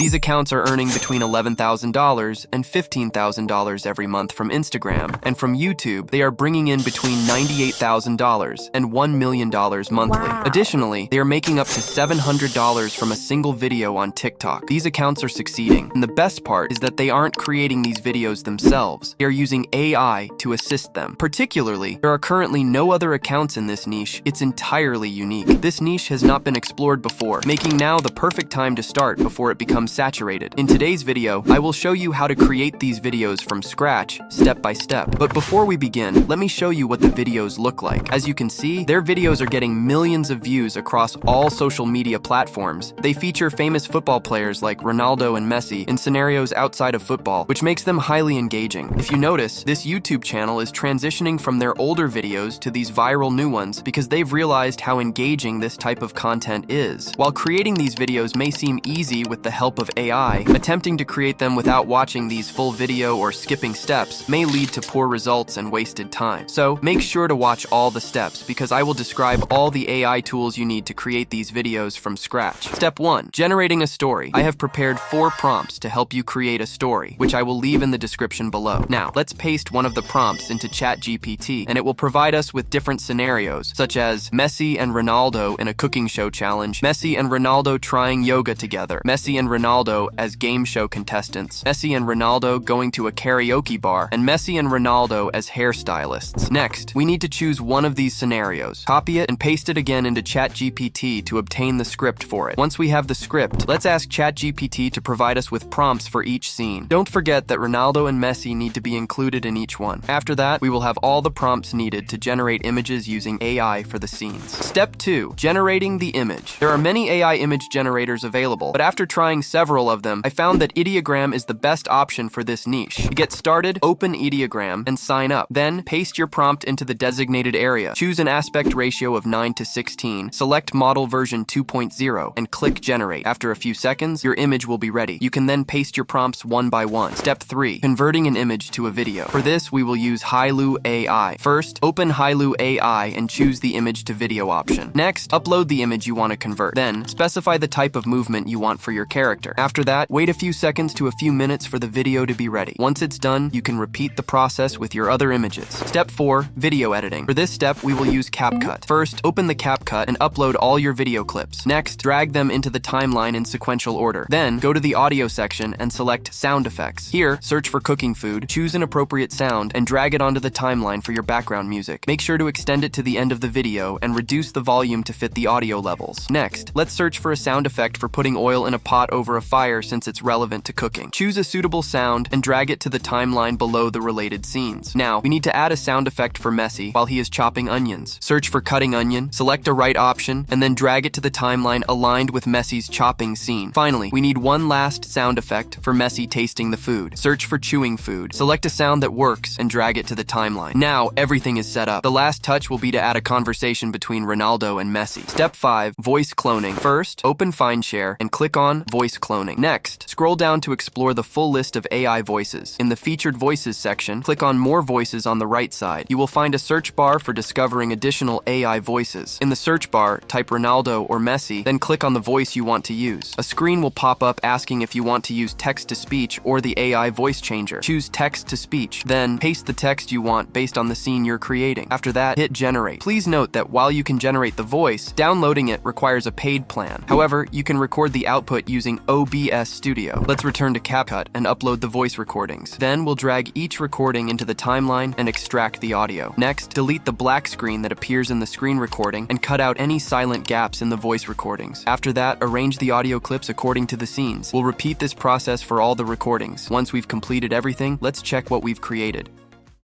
These accounts are earning between $11,000 and $15,000 every month from Instagram, and from YouTube, they are bringing in between $98,000 and $1 million monthly. Wow. Additionally, they are making up to $700 from a single video on TikTok. These accounts are succeeding, and the best part is that they aren't creating these videos themselves. They are using AI to assist them. Particularly, there are currently no other accounts in this niche. It's entirely unique. This niche has not been explored before, making now the perfect time to start before it becomes saturated. In today's video, I will show you how to create these videos from scratch, step by step. But before we begin, let me show you what the videos look like. As you can see, their videos are getting millions of views across all social media platforms. They feature famous football players like Ronaldo and Messi in scenarios outside of football, which makes them highly engaging. If you notice, this YouTube channel is transitioning from their older videos to these viral new ones because they've realized how engaging this type of content is. While creating these videos may seem easy with the help of AI, attempting to create them without watching these full video or skipping steps may lead to poor results and wasted time. So make sure to watch all the steps because I will describe all the AI tools you need to create these videos from scratch. Step 1. Generating a story. I have prepared 4 prompts to help you create a story, which I will leave in the description below. Now, let's paste one of the prompts into ChatGPT, and it will provide us with different scenarios, such as Messi and Ronaldo in a cooking show challenge, Messi and Ronaldo trying yoga together, Messi and Ronaldo as game show contestants, Messi and Ronaldo going to a karaoke bar, and Messi and Ronaldo as hairstylists. Next, we need to choose one of these scenarios, copy it, and paste it again into ChatGPT to obtain the script for it. Once we have the script, let's ask ChatGPT to provide us with prompts for each scene. Don't forget that Ronaldo and Messi need to be included in each one. After that, we will have all the prompts needed to generate images using AI for the scenes. Step 2. Generating the image. There are many AI image generators available, but after trying several of them, I found that Ideogram is the best option for this niche. To get started, open Ideogram and sign up. Then, paste your prompt into the designated area. Choose an aspect ratio of 9:16, select model version 2.0, and click Generate. After a few seconds, your image will be ready. You can then paste your prompts one by one. Step 3. Converting an image to a video. For this, we will use Hailu AI. First, open Hailu AI and choose the image to video option. Next, upload the image you want to convert. Then, specify the type of movement you want for your character. After that, wait a few seconds to a few minutes for the video to be ready. Once it's done, you can repeat the process with your other images. Step 4. Video editing. For this step, we will use CapCut. First, open the CapCut and upload all your video clips. Next, drag them into the timeline in sequential order. Then, go to the audio section and select sound effects. Here, search for cooking food, choose an appropriate sound, and drag it onto the timeline for your background music. Make sure to extend it to the end of the video and reduce the volume to fit the audio levels. Next, let's search for a sound effect for putting oil in a pot over a fire since it's relevant to cooking. Choose a suitable sound and drag it to the timeline below the related scenes. Now, we need to add a sound effect for Messi while he is chopping onions. Search for cutting onion, select a right option, and then drag it to the timeline aligned with Messi's chopping scene. Finally, we need one last sound effect for Messi tasting the food. Search for chewing food. Select a sound that works and drag it to the timeline. Now, everything is set up. The last touch will be to add a conversation between Ronaldo and Messi. Step 5. Voice cloning. First, open FindShare and click on Voice Cloning. Next, scroll down to explore the full list of AI voices. In the Featured Voices section, click on More Voices on the right side. You will find a search bar for discovering additional AI voices. In the search bar, type Ronaldo or Messi, then click on the voice you want to use. A screen will pop up asking if you want to use text-to-speech or the AI voice changer. Choose text-to-speech, then paste the text you want based on the scene you're creating. After that, hit Generate. Please note that while you can generate the voice, downloading it requires a paid plan. However, you can record the output using OBS Studio. Let's return to CapCut and upload the voice recordings. Then we'll drag each recording into the timeline and extract the audio. Next, delete the black screen that appears in the screen recording and cut out any silent gaps in the voice recordings. After that, arrange the audio clips according to the scenes. We'll repeat this process for all the recordings. Once we've completed everything, let's check what we've created.